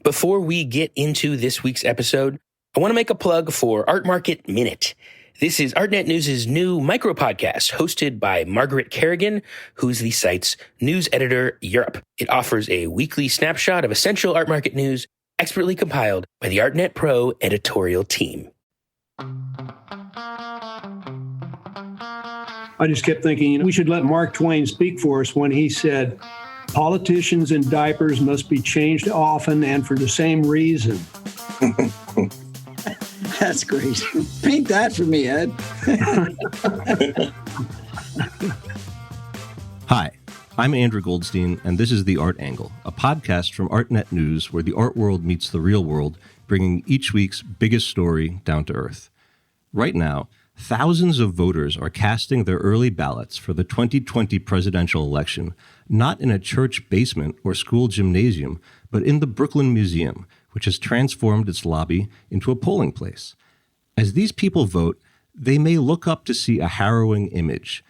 Before we get into this week's episode, I want to make a plug for Art Market Minute. This is ArtNet News' new micro podcast hosted by Margaret Kerrigan, who's the site's news editor Europe. It offers a weekly snapshot of essential art market news, expertly compiled by the ArtNet Pro editorial team. I just kept thinking, we should let Mark Twain speak for us when he said, politicians in diapers must be changed often and for the same reason. That's great. Paint that for me, Ed. Hi, I'm Andrew Goldstein, and this is The Art Angle, a podcast from ArtNet News where the art world meets the real world, bringing each week's biggest story down to earth. Right now, thousands of voters are casting their early ballots for the 2020 presidential election, not in a church basement or school gymnasium, but in the Brooklyn Museum, which has transformed its lobby into a polling place. As these people vote, they may look up to see a harrowing image,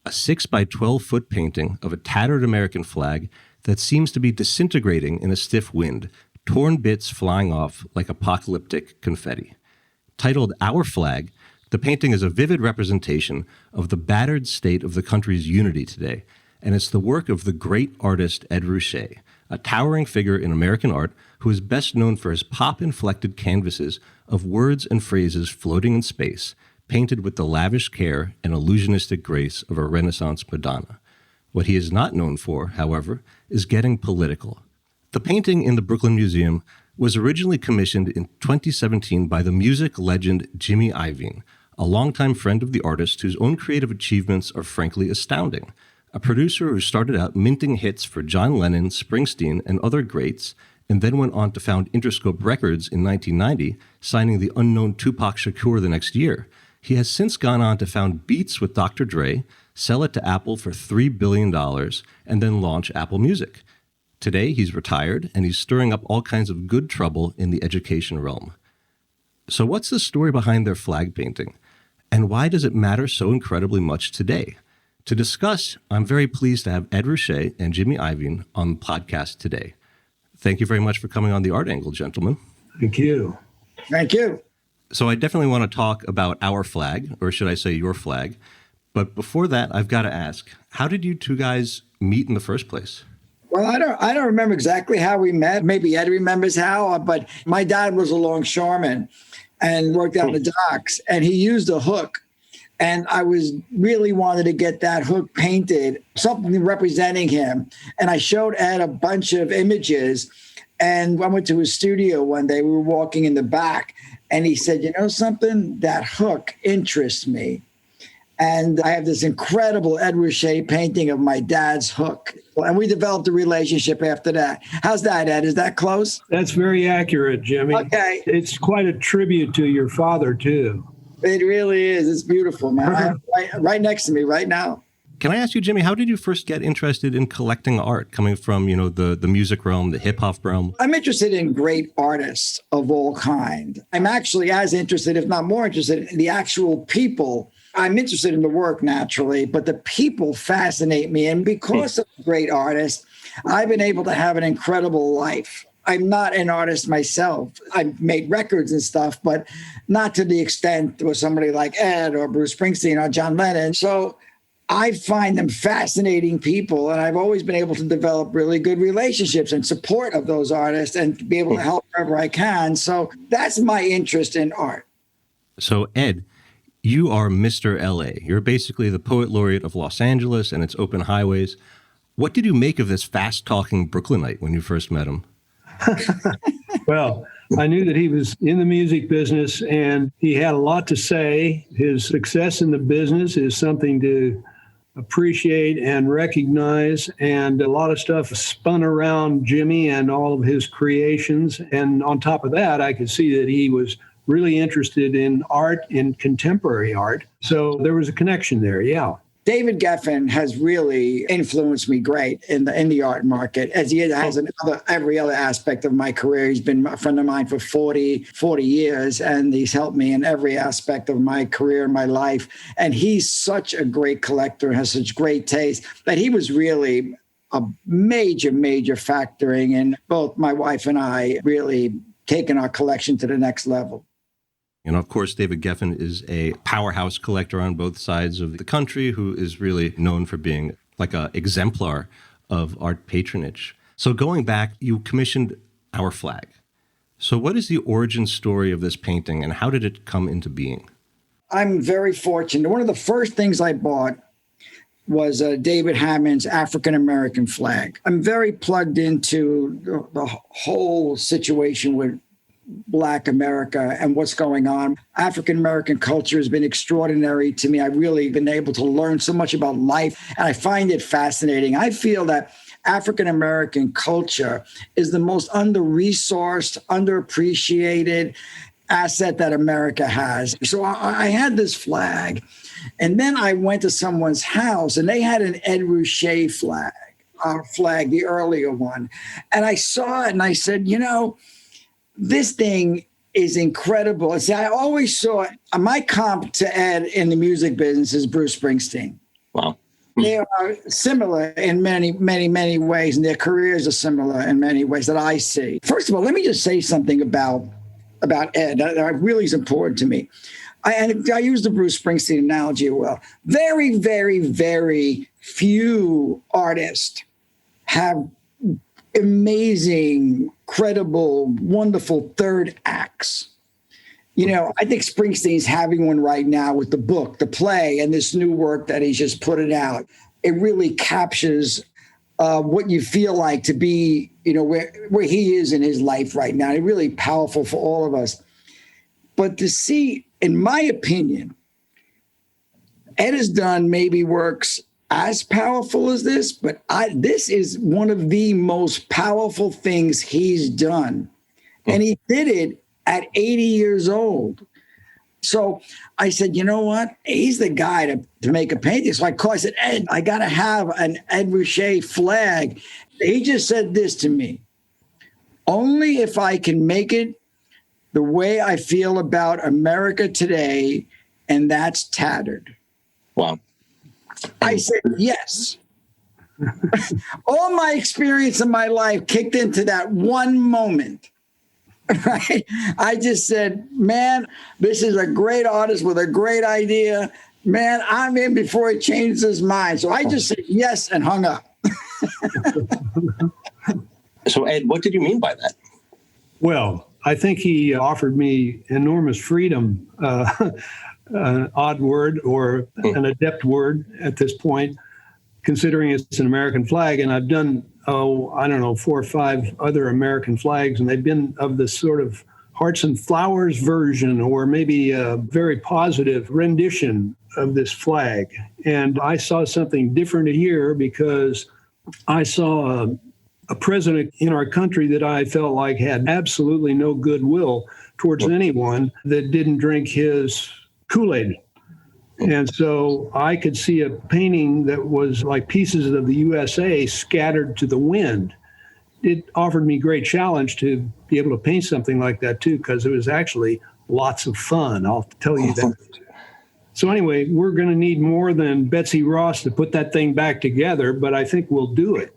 a 6 by 12 foot painting of a tattered American flag that seems to be disintegrating in a stiff wind, torn bits flying off like apocalyptic confetti. Titled Our Flag, the painting is a vivid representation of the battered state of the country's unity today, and it's the work of the great artist Ed Ruscha, a towering figure in American art who is best known for his pop-inflected canvases of words and phrases floating in space, painted with the lavish care and illusionistic grace of a Renaissance Madonna. What he is not known for, however, is getting political. The painting in the Brooklyn Museum was originally commissioned in 2017 by the music legend Jimmy Iovine, a longtime friend of the artist whose own creative achievements are frankly astounding. A producer who started out minting hits for John Lennon, Springsteen, and other greats, and then went on to found Interscope Records in 1990, signing the unknown Tupac Shakur the next year. He has since gone on to found Beats with Dr. Dre, sell it to Apple for $3 billion, and then launch Apple Music. Today, he's retired, and he's stirring up all kinds of good trouble in the education realm. So what's the story behind their flag painting? And why does it matter so incredibly much today? To discuss, I'm very pleased to have Ed Ruscha and Jimmy Iovine on the podcast today. Thank you very much for coming on The Art Angle, gentlemen. Thank you. Thank you. So I definitely want to talk about our flag, or should I say your flag. But before that, I've got to ask, how did you two guys meet in the first place? Well, I don't remember exactly how we met. Maybe Ed remembers how, but my dad was a longshoreman and worked out the docks, and he used a hook. And I really wanted to get that hook painted, something representing him. And I showed Ed a bunch of images. And I went to his studio one day. We were walking in the back. And he said, you know something? That hook interests me. And I have this incredible Ed Ruscha painting of my dad's hook. And we developed a relationship after that. How's that, Ed? Is that close? That's very accurate, Jimmy. Okay. It's quite a tribute to your father, too. It really is. It's beautiful, man. I have it right next to me right now. Can I ask you, Jimmy, how did you first get interested in collecting art, coming from, the music realm, the hip-hop realm? I'm interested in great artists of all kind. I'm actually as interested, if not more interested, in the actual people. I'm interested in the work, naturally, but the people fascinate me. And because of great artists, I've been able to have an incredible life. I'm not an artist myself. I've made records and stuff, but not to the extent with somebody like Ed or Bruce Springsteen or John Lennon. So I find them fascinating people, and I've always been able to develop really good relationships and support of those artists and be able to help wherever I can. So that's my interest in art. So, Ed, you are Mr. LA. You're basically the poet laureate of Los Angeles and its open highways. What did you make of this fast-talking Brooklynite when you first met him? Well, I knew that he was in the music business and he had a lot to say. His success in the business is something to appreciate and recognize. And a lot of stuff spun around Jimmy and all of his creations. And on top of that, I could see that he was really interested in art, in contemporary art. So there was a connection there, yeah. David Geffen has really influenced me great in the art market, as he has in every other aspect of my career. He's been a friend of mine for 40 years, and he's helped me in every aspect of my career and my life. And he's such a great collector, has such great taste, that he was really a major, major factoring in both my wife and I really taking our collection to the next level. And of course, David Geffen is a powerhouse collector on both sides of the country who is really known for being like an exemplar of art patronage. So going back, you commissioned Our Flag. So what is the origin story of this painting and how did it come into being? I'm very fortunate. One of the first things I bought was David Hammond's African-American flag. I'm very plugged into the whole situation with Black America and what's going on. African-American culture has been extraordinary to me. I've really been able to learn so much about life, and I find it fascinating. I feel that African-American culture is the most under-resourced, underappreciated asset that America has. So I had this flag, and then I went to someone's house, and they had an Ed Ruscha flag, our flag, the earlier one. And I saw it, and I said, this thing is incredible. See, I always saw my comp to Ed in the music business is Bruce Springsteen. Wow. They are similar in many, many, many ways, and their careers are similar in many ways that I see. First of all, let me just say something about Ed that really is important to me. I use the Bruce Springsteen analogy as well. Very, very, very few artists have amazing, credible, wonderful third acts. I think Springsteen's having one right now with the book, the play, and this new work that he's just putting out. It really captures what you feel like to be, where he is in his life right now. It's really powerful for all of us. But to see, in my opinion, Ed has done maybe works as powerful as this, but this is one of the most powerful things he's done. And he did it at 80 years old. So I said, you know what? He's the guy to make a painting. So I said, Ed, I got to have an Ed Ruscha flag. He just said this to me: only if I can make it the way I feel about America today, and that's tattered. Wow. I said, yes. All my experience in my life kicked into that one moment. Right? I just said, man, this is a great artist with a great idea. Man, I'm in before he changes his mind. So I just said yes and hung up. So, Ed, what did you mean by that? Well, I think he offered me enormous freedom, an odd word or an adept word at this point, considering it's an American flag. And I've done, 4 or 5 other American flags, and they've been of this sort of hearts and flowers version, or maybe a very positive rendition of this flag. And I saw something different here because I saw a president in our country that I felt like had absolutely no goodwill towards anyone that didn't drink his Kool-Aid. And so I could see a painting that was like pieces of the USA scattered to the wind. It offered me great challenge to be able to paint something like that too, because it was actually lots of fun. I'll tell you that. So anyway, we're going to need more than Betsy Ross to put that thing back together, but I think we'll do it.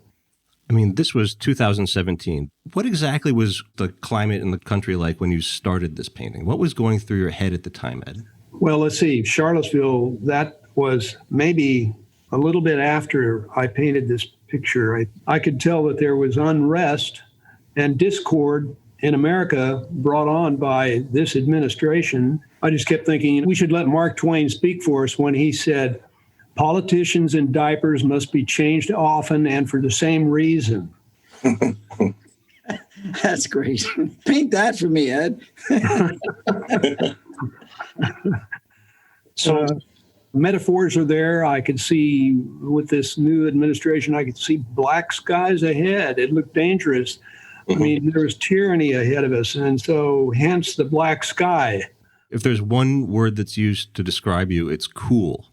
I mean, this was 2017. What exactly was the climate in the country like when you started this painting? What was going through your head at the time, Ed? Well, let's see. Charlottesville, that was maybe a little bit after I painted this picture. I could tell that there was unrest and discord in America brought on by this administration. I just kept thinking we should let Mark Twain speak for us when he said, politicians in diapers must be changed often and for the same reason. That's great. Paint that for me, Ed. So metaphors are there. I could see with this new administration, I could see black skies ahead. It looked dangerous. I mean, there was tyranny ahead of us. And so hence the black sky. If there's one word that's used to describe you, it's cool.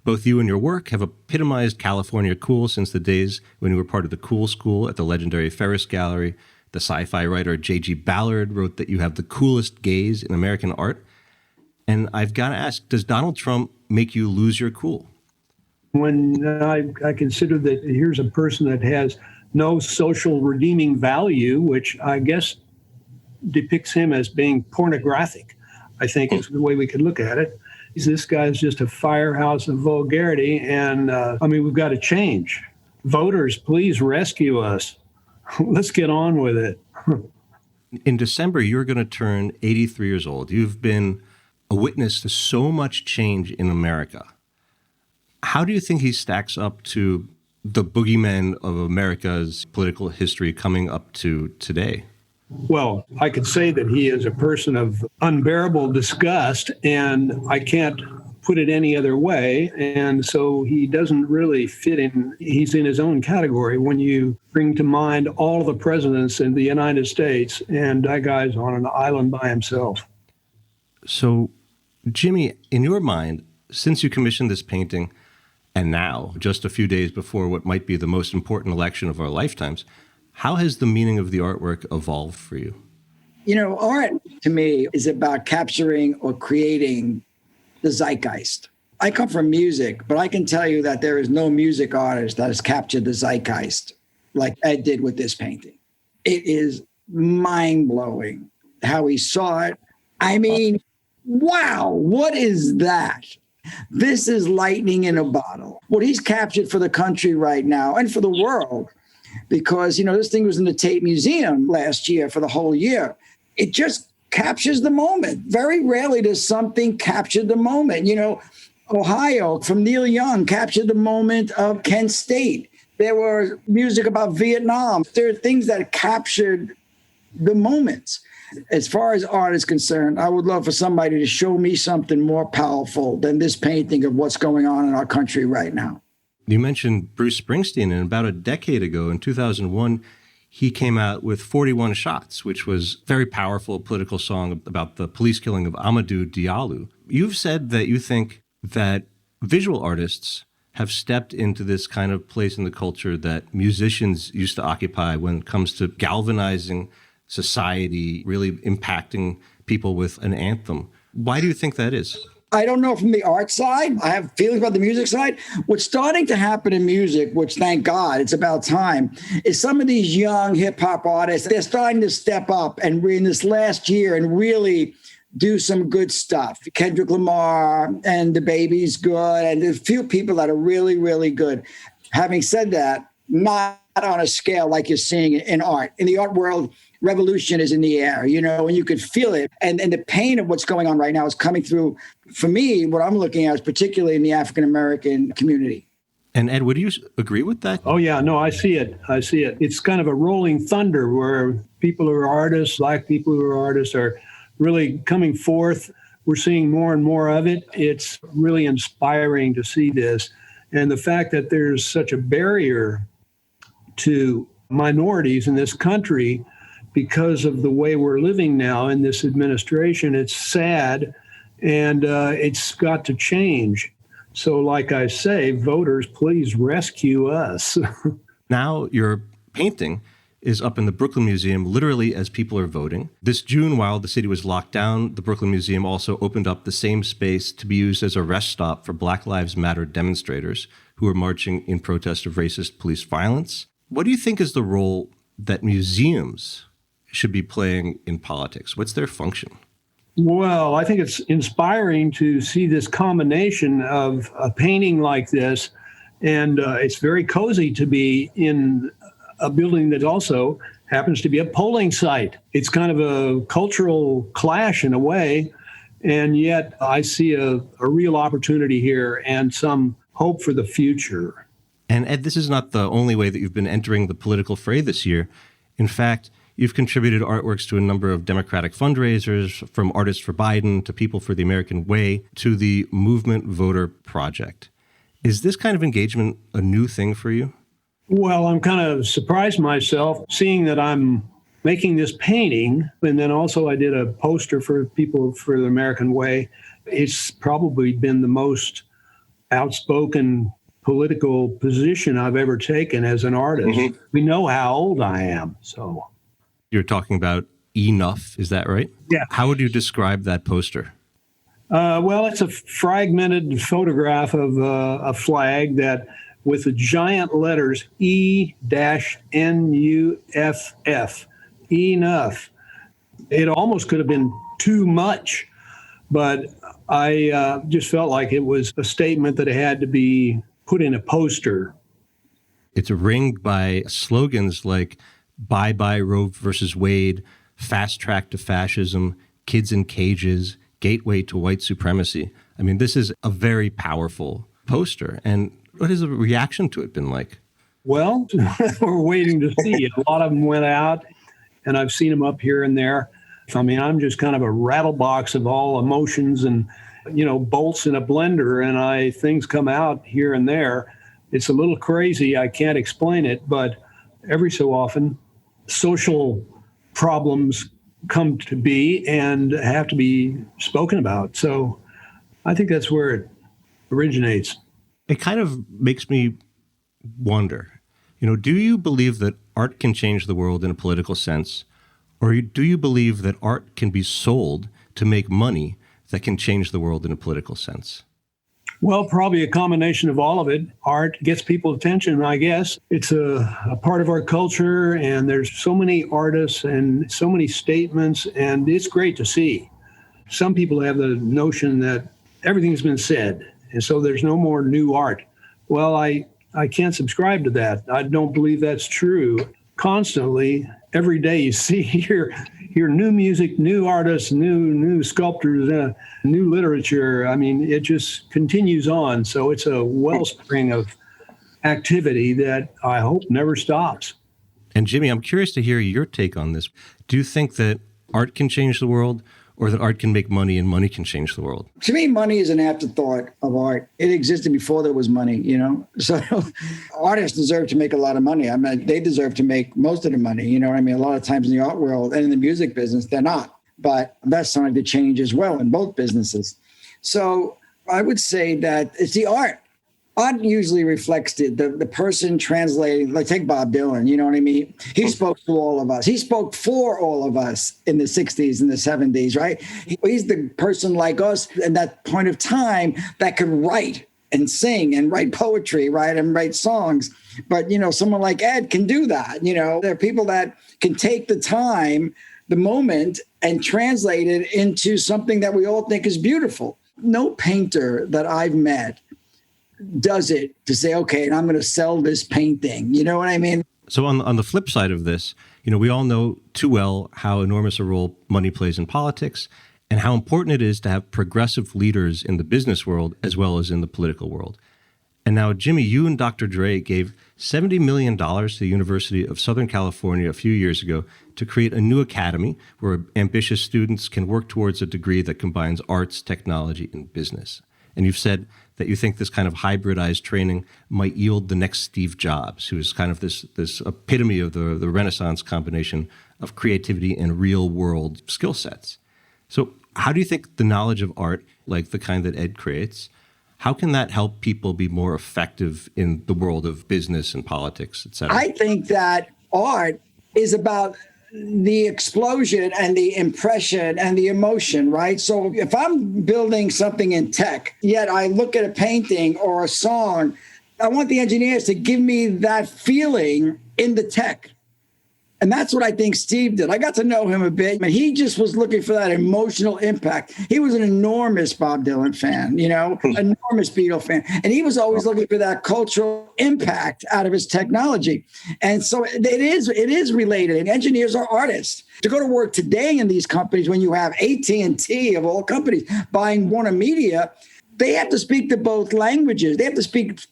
Both you and your work have epitomized California cool since the days when you were part of the Cool School at the legendary Ferris Gallery. The sci-fi writer J.G. Ballard wrote that you have the coolest gaze in American art. And I've got to ask, does Donald Trump make you lose your cool? when I consider that here's a person that has no social redeeming value, which I guess depicts him as being pornographic, I think is the way we could look at it. This guy's just a firehouse of vulgarity, and we've got to change. Voters, please rescue us. Let's get on with it. In December, you're going to turn 83 years old. You've been a witness to so much change in America. How do you think he stacks up to the boogeymen of America's political history coming up to today? Well, I could say that he is a person of unbearable disgust, and I can't put it any other way. And so he doesn't really fit in. He's in his own category when you bring to mind all the presidents in the United States, and that guy's on an island by himself. So, Jimmy, in your mind, since you commissioned this painting, and now, just a few days before what might be the most important election of our lifetimes, how has the meaning of the artwork evolved for you? You know, art to me is about capturing or creating the zeitgeist. I come from music, but I can tell you that there is no music artist that has captured the zeitgeist like Ed did with this painting. It is mind-blowing how he saw it. I mean, wow, what is that? This is lightning in a bottle. What he's captured for the country right now and for the world, because, you know, this thing was in the Tate Museum last year for the whole year. It just captures the moment. Very rarely does something capture the moment. You know, Ohio from Neil Young captured the moment of Kent State. There were music about Vietnam. There are things that captured the moments. As far as art is concerned, I would love for somebody to show me something more powerful than this painting of what's going on in our country right now. You mentioned Bruce Springsteen, and about a decade ago, in 2001, he came out with 41 Shots, which was a very powerful political song about the police killing of Amadou Diallo. You've said that you think that visual artists have stepped into this kind of place in the culture that musicians used to occupy when it comes to galvanizing society, really impacting people with an anthem. Why do you think that is? I don't know from the art side. I have feelings about the music side. What's starting to happen in music, which thank God, it's about time, is some of these young hip hop artists, they're starting to step up and in this last year and really do some good stuff. Kendrick Lamar and the Baby's good, and there's a few people that are really, really good. Having said that, not on a scale like you're seeing in art. In the art world, revolution is in the air, you know, and you could feel it. And the pain of what's going on right now is coming through. For me, what I'm looking at is particularly in the African-American community. And Ed, would you agree with that? Oh, yeah, no, I see it. It's kind of a rolling thunder where people who are artists, Black people who are artists, are really coming forth. We're seeing more and more of it. It's really inspiring to see this. And the fact that there's such a barrier to minorities in this country because of the way we're living now in this administration, it's sad, and it's got to change. So like I say, voters, please rescue us. Now your painting is up in the Brooklyn Museum literally as people are voting. This June, while the city was locked down, the Brooklyn Museum also opened up the same space to be used as a rest stop for Black Lives Matter demonstrators who are marching in protest of racist police violence. What do you think is the role that museums should be playing in politics? What's their function? Well, I think it's inspiring to see this combination of a painting like this, and it's very cozy to be in a building that also happens to be a polling site. It's kind of a cultural clash in a way, and yet I see a real opportunity here and some hope for the future. And Ed, this is not the only way that you've been entering the political fray this year. In fact, you've contributed artworks to a number of Democratic fundraisers, from Artists for Biden to People for the American Way to the Movement Voter Project. Is this kind of engagement a new thing for you? Well, I'm kind of surprised myself seeing that I'm making this painting, and then also I did a poster for People for the American Way. It's probably been the most outspoken political position I've ever taken as an artist. Mm-hmm. We know how old I am, so. You're talking about Enough, is that right? Yeah. How would you describe that poster? Well, it's a fragmented photograph of a flag that with the giant letters E-NUFF, enough. It almost could have been too much, but I just felt like it was a statement that had to be put in a poster. It's ringed by slogans like "Bye Bye Roe versus Wade," "Fast Track to Fascism," "Kids in Cages," "Gateway to White Supremacy." I mean, this is a very powerful poster. And what has the reaction to it been like? Well, we're waiting to see. A lot of them went out, and I've seen them up here and there. I mean, I'm just kind of a rattle box of all emotions and, bolts in a blender, and things come out here and there. It's a little crazy. I can't explain it, but every so often, social problems come to be and have to be spoken about. So I think that's where it originates. It kind of makes me wonder, do you believe that art can change the world in a political sense? Or do you believe that art can be sold to make money that can change the world in a political sense? Well, probably a combination of all of it. Art gets people's attention, I guess. It's a part of our culture, and there's so many artists and so many statements, and it's great to see. Some people have the notion that everything's been said, and so there's no more new art. Well, I can't subscribe to that. I don't believe that's true. Constantly, every day you hear new music, new artists, new sculptors, new literature. I mean, it just continues on. So it's a wellspring of activity that I hope never stops. And Jimmy, I'm curious to hear your take on this. Do you think that art can change the world, or that art can make money and money can change the world? To me, money is an afterthought of art. It existed before there was money, So artists deserve to make a lot of money. I mean, they deserve to make most of the money, you know what I mean? A lot of times in the art world and in the music business, they're not. But that's starting to change as well in both businesses. So I would say that it's the art. Art usually reflects the person translating, like take Bob Dylan, you know what I mean? He spoke to all of us. He spoke for all of us in the 60s and the 70s, right? He's the person like us in that point of time that could write and sing and write poetry, right? And write songs. But, someone like Ed can do that. There are people that can take the time, the moment, and translate it into something that we all think is beautiful. No painter that I've met does it to say, okay, and I'm going to sell this painting. You know what I mean? So on the flip side of this, we all know too well how enormous a role money plays in politics and how important it is to have progressive leaders in the business world as well as in the political world. And now, Jimmy, you and Dr. Dre gave $70 million to the University of Southern California a few years ago to create a new academy where ambitious students can work towards a degree that combines arts, technology, and business. And you've said that you think this kind of hybridized training might yield the next Steve Jobs, who is kind of this epitome of the Renaissance combination of creativity and real-world skill sets. So how do you think the knowledge of art, like the kind that Ed creates, how can that help people be more effective in the world of business and politics, et cetera? I think that art is about the explosion and the impression and the emotion, right? So if I'm building something in tech, yet I look at a painting or a song, I want the engineers to give me that feeling in the tech. And that's what I think Steve did. I got to know him a bit, and he just was looking for that emotional impact. He was an enormous Bob Dylan fan, enormous Beatle fan. And he was always looking for that cultural impact out of his technology. And so it is related. And engineers are artists. To go to work today in these companies, when you have AT&T of all companies buying Warner Media, they have to speak to both languages.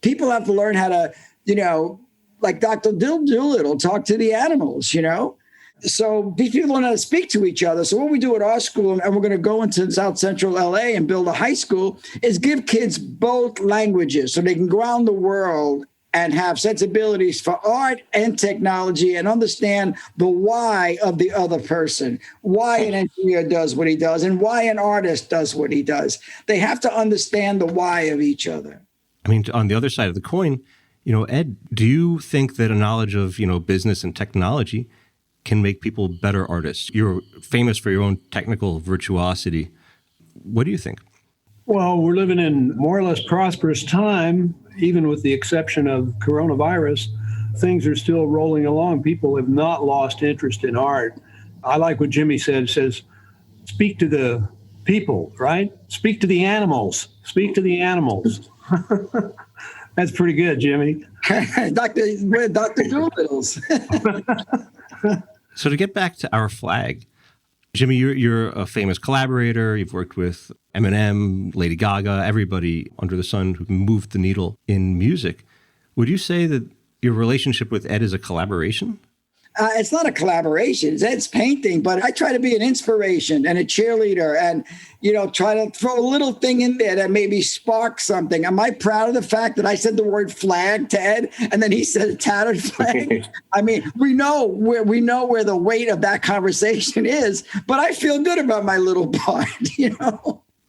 People have to learn how to, like Dr. Doolittle, talk to the animals, So these people don't know how to speak to each other. So what we do at our school, and we're going to go into South Central LA and build a high school, is give kids both languages so they can go around the world and have sensibilities for art and technology and understand the why of the other person, why an engineer does what he does and why an artist does what he does. They have to understand the why of each other. I mean, on the other side of the coin, Ed, do you think that a knowledge of, business and technology can make people better artists? You're famous for your own technical virtuosity. What do you think? Well, we're living in more or less prosperous time, even with the exception of coronavirus. Things are still rolling along. People have not lost interest in art. I like what Jimmy said. It says, speak to the people, right? Speak to the animals. Speak to the animals. That's pretty good, Jimmy. We're Dr. Doolittle's. So to get back to our flag, Jimmy, you're a famous collaborator. You've worked with Eminem, Lady Gaga, everybody under the sun who moved the needle in music. Would you say that your relationship with Ed is a collaboration? It's not a collaboration. It's Ed's painting, but I try to be an inspiration and a cheerleader and, try to throw a little thing in there that maybe sparks something. Am I proud of the fact that I said the word flag to Ed and then he said tattered flag? I mean, we know where the weight of that conversation is, but I feel good about my little part,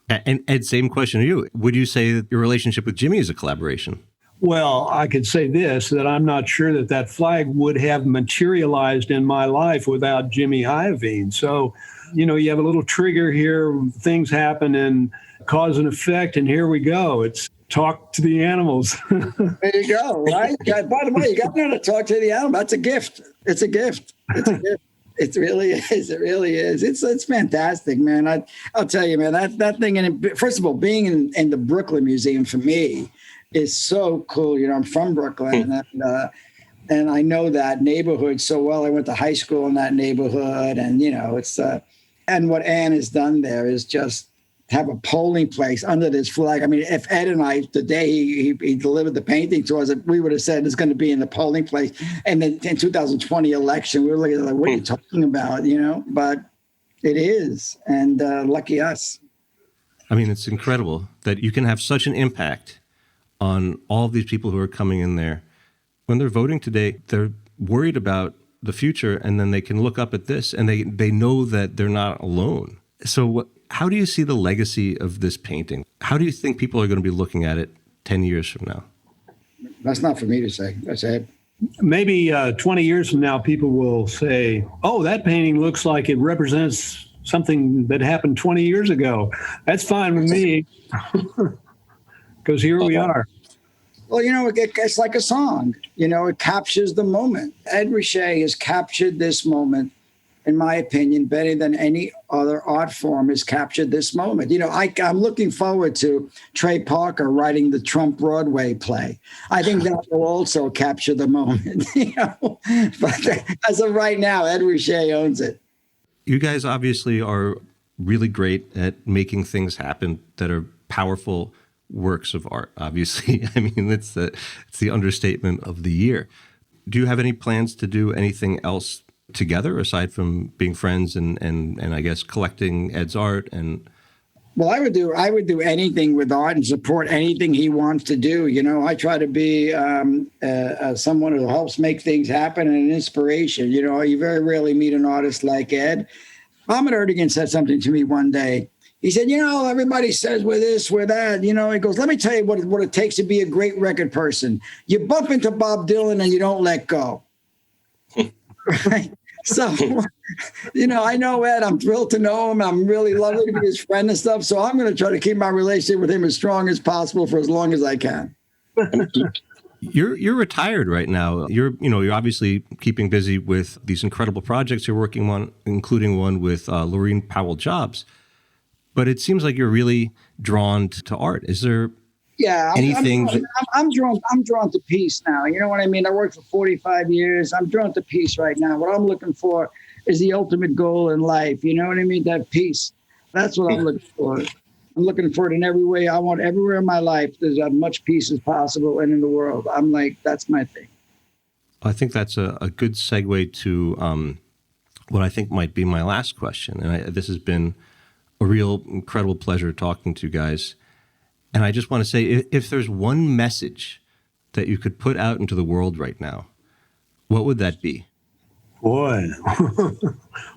And Ed, same question to you. Would you say that your relationship with Jimmy is a collaboration? Well, I could say this, that I'm not sure that flag would have materialized in my life without Jimmy Iovine. So, you have a little trigger here, things happen and cause and effect, and here we go. It's talk to the animals. There you go, right? By the way, you got to know how to talk to the animal. That's a gift. It's a gift. It's a gift. It really is. It really is. It's fantastic, man. I'll tell you, man, that thing. And first of all, being in the Brooklyn Museum for me is so cool. I'm from Brooklyn, and I know that neighborhood so well. I went to high school in that neighborhood, and it's and what Ann has done there is just have a polling place under this flag. I mean, if Ed and I, the day he delivered the painting to us, we would have said it's going to be in the polling place. And then in 2020 election, we were looking like, what are you talking about? But it is, and lucky us. I mean, it's incredible that you can have such an impact on all of these people who are coming in there. When they're voting today, they're worried about the future, and then they can look up at this, and they know that they're not alone. So how do you see the legacy of this painting? How do you think people are going to be looking at it 10 years from now? That's not for me to say. That's Ed. Maybe 20 years from now, people will say, oh, that painting looks like it represents something that happened 20 years ago. That's fine with me. Because here we are. Well, it's like a song. It captures the moment. Ed Ruscha has captured this moment, in my opinion, better than any other art form has captured this moment. I'm looking forward to Trey Parker writing the Trump Broadway play. I think that will also capture the moment. But as of right now, Ed Ruscha owns it. You guys obviously are really great at making things happen that are powerful works of art, obviously. I mean, it's the understatement of the year. Do you have any plans to do anything else together aside from being friends and I guess collecting Ed's art? And well, I would do anything with art and support anything he wants to do. I try to be someone who helps make things happen and an inspiration. You very rarely meet an artist like Ed. Ahmet Ertegun said something to me one day. He said, everybody says we're this, we're that. He goes, let me tell you what it takes to be a great record person. You bump into Bob Dylan and you don't let go. Right? So, I know Ed. I'm thrilled to know him. I'm really lovely to be his friend and stuff. So I'm going to try to keep my relationship with him as strong as possible for as long as I can. You're retired right now. You're obviously keeping busy with these incredible projects you're working on, including one with Laureen Powell Jobs. But it seems like you're really drawn to art. Is there anything? I'm drawn to peace now. You know what I mean? I worked for 45 years. I'm drawn to peace right now. What I'm looking for is the ultimate goal in life. You know what I mean? That peace. That's what I'm looking for. I'm looking for it in every way. I want everywhere in my life there's as much peace as possible and in the world. I'm like, that's my thing. I think that's a good segue to what I think might be my last question. And this has been a real incredible pleasure talking to you guys. And I just want to say, if there's one message that you could put out into the world right now, what would that be? Boy,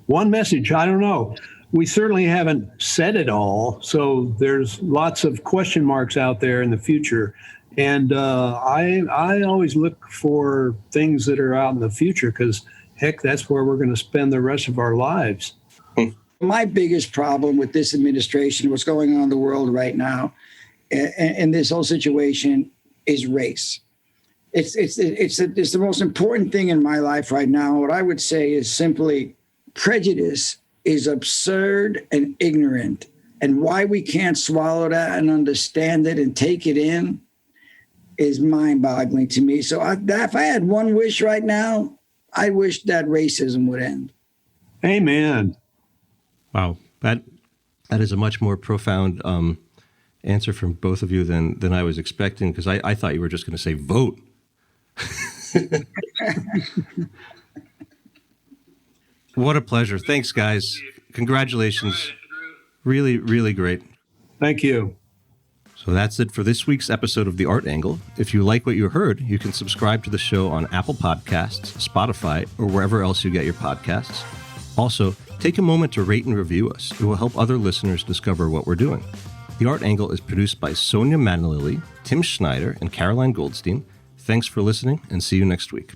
one message, I don't know. We certainly haven't said it all, so there's lots of question marks out there in the future. And I always look for things that are out in the future because, heck, that's where we're going to spend the rest of our lives. My biggest problem with this administration, what's going on in the world right now, and this whole situation is race. It's the most important thing in my life right now. What I would say is simply prejudice is absurd and ignorant. And why we can't swallow that and understand it and take it in is mind-boggling to me. So if I had one wish right now, I wish that racism would end. Amen. Wow. That is a much more profound answer from both of you than I was expecting, because I thought you were just going to say vote. What a pleasure. Thanks, guys. Congratulations. Really, really great. Thank you. So that's it for this week's episode of The Art Angle. If you like what you heard, you can subscribe to the show on Apple Podcasts, Spotify, or wherever else you get your podcasts. Also, take a moment to rate and review us. It will help other listeners discover what we're doing. The Art Angle is produced by Sonia Manalili, Tim Schneider, and Caroline Goldstein. Thanks for listening, and see you next week.